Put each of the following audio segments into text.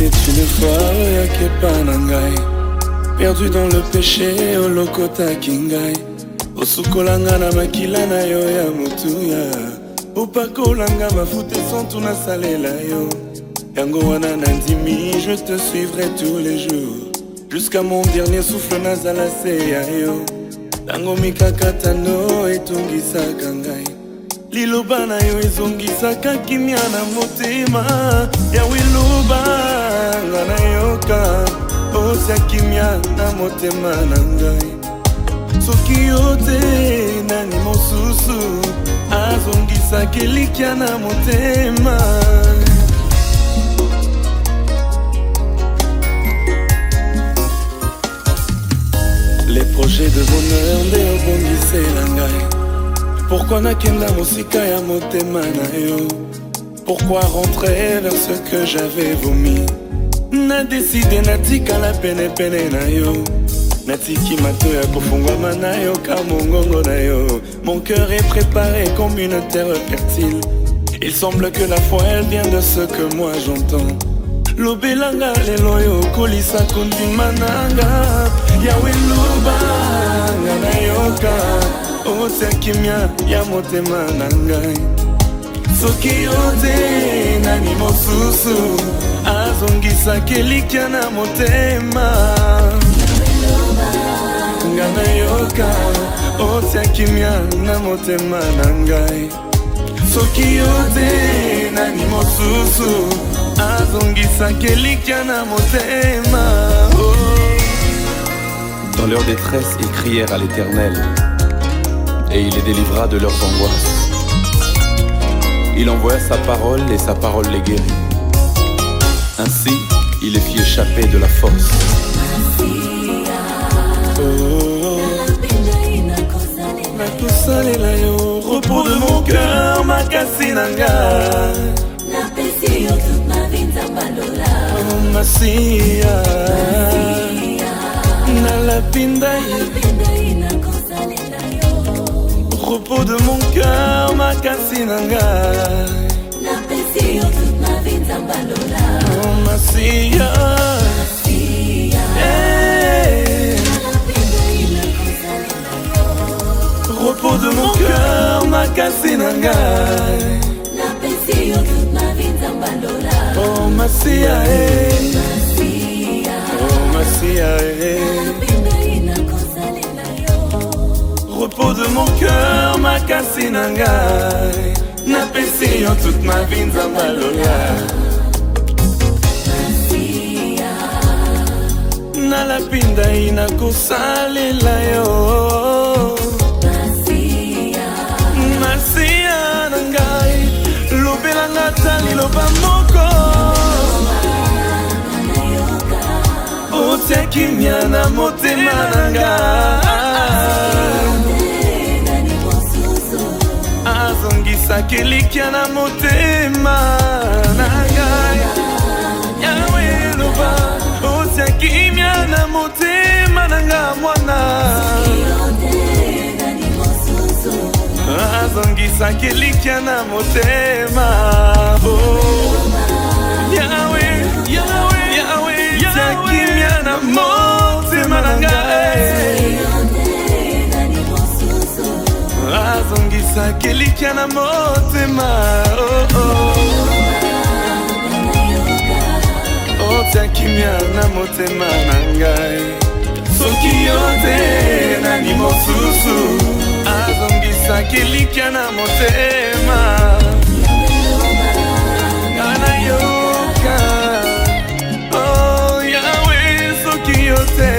une fois, yake panangai. Perdu dans le péché, olokota kingai. Osukolanga na makila na yo ya mutuya. Opakolanga mafute sans tout na salela yo. Yango wana nandimi, je te suivrai tous les jours. Jusqu'à mon dernier souffle nazala se ya yo. Tango mikakatano etungisaka ngai. Liloba na yo ezongisaka kimia na motema. Yawe loba ngana yoka. Osia kimia na motema na ngai. Soki yote nani mosusu azongisaka elikia na motema. Les projets de bonheur nde obongisela ngai. Pourquoi nakenda mosika ya motema na yo? Pourquoi rentrer vers ce que j'avais vomi? Na décidé natika la pene pene na yo. Natiki mato ya kofungwama na yo ka mongongo na yo. Mon cœur est préparé comme une terre fertile. Il semble que la foi elle vient de ce que moi j'entends. Lobelanga lelo yo kolisa kondima nanga. Yawe loba ngana yoka. Otia kimia ya motema nangai. Soki yote nani mosusu azongisaka elikia na motema. Ngana yoka otia kimia na motema nangai. Soki yote nani mosusu azongisaka elikia na motema. Dans leur détresse, ils crièrent à l'Éternel, et il les délivra de leurs angoisses. Il envoya sa parole, et sa parole les guérit. Ainsi, il les fit échapper de la force. Repos de mon cœur, makasi nanga. Oh Masia, repos de mon cœur, makasi nanga. Oh Masia, repos de mon cœur, makasi nanga. Oh Masia, oh Masia, repos de mon cœur, makasi nangai. Napesi yo toute ma vie nzambalola. Nalapinda ina kosalela yo. Masia nangai. Lobelanga tali loba moko. Otia kimia na motema nangai. Azongisaka elikia na motema nangai. Yawe loba otia kimia na motema nanga mwana. Azongisaka elikia na motema. Yawe, Yawe, Yawe, otia kimia na motema nangai. Azongisaka elikia na motema. Otia kimia na motema nangai. Soki yote nani mosusu azongisaka elikia na motema. Ngana yoka. Oh Yawe soki yote.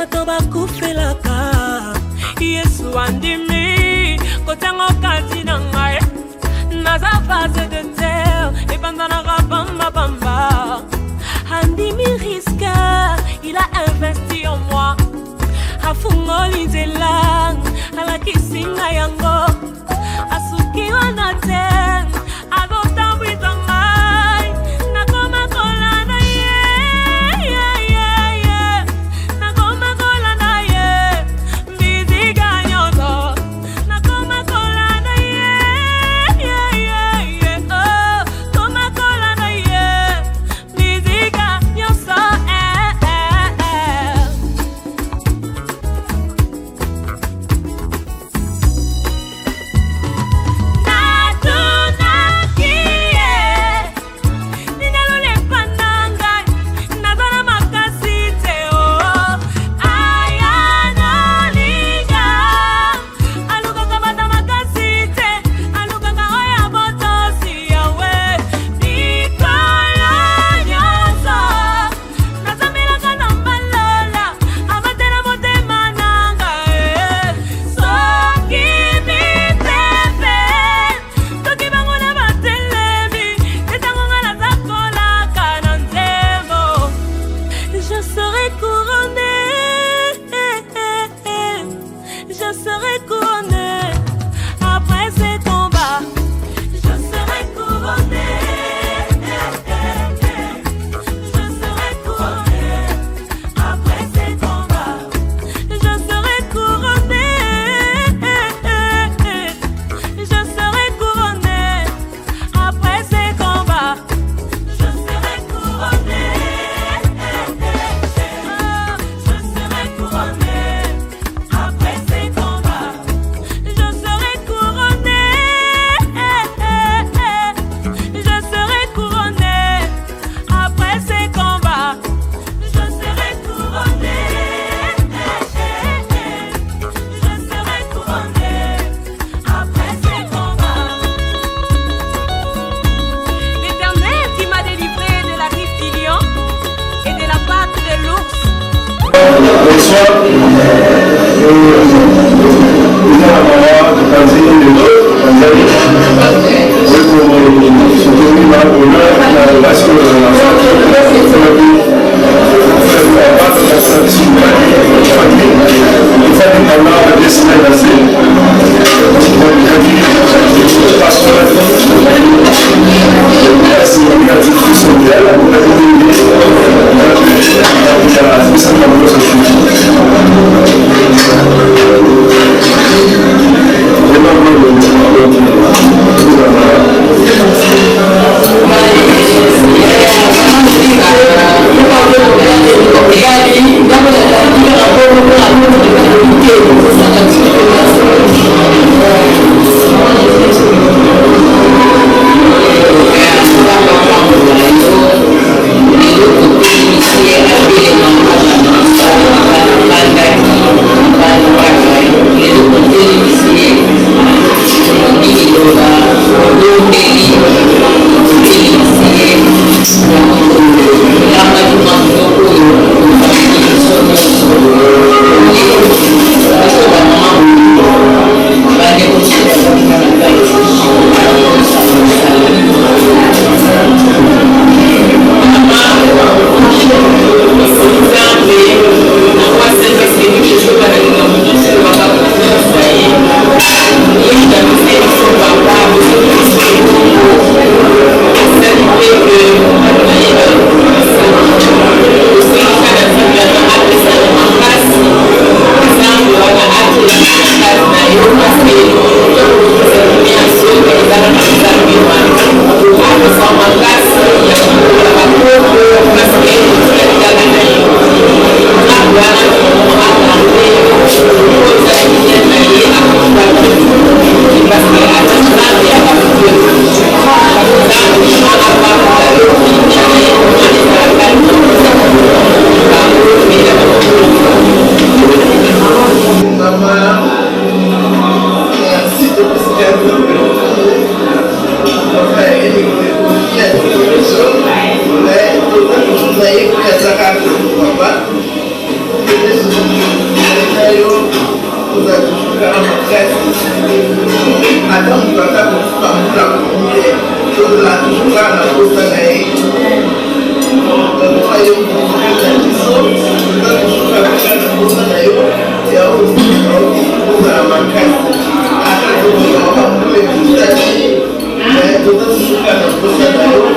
bato bakufelaka Yesu andimi kotengo kati na ngai naza vase de terre epanzanaka bamba andimi risque il a investi en moi afungoli nzela alakisinga yango asuki wana te azotambwisa ngai nakoma kolanda ye nakoma kolanda ye mbiziga nyonso nakoma kolanda ye koma kolanda ye mbiziga nyonso Thank you. tosuka na posa na yo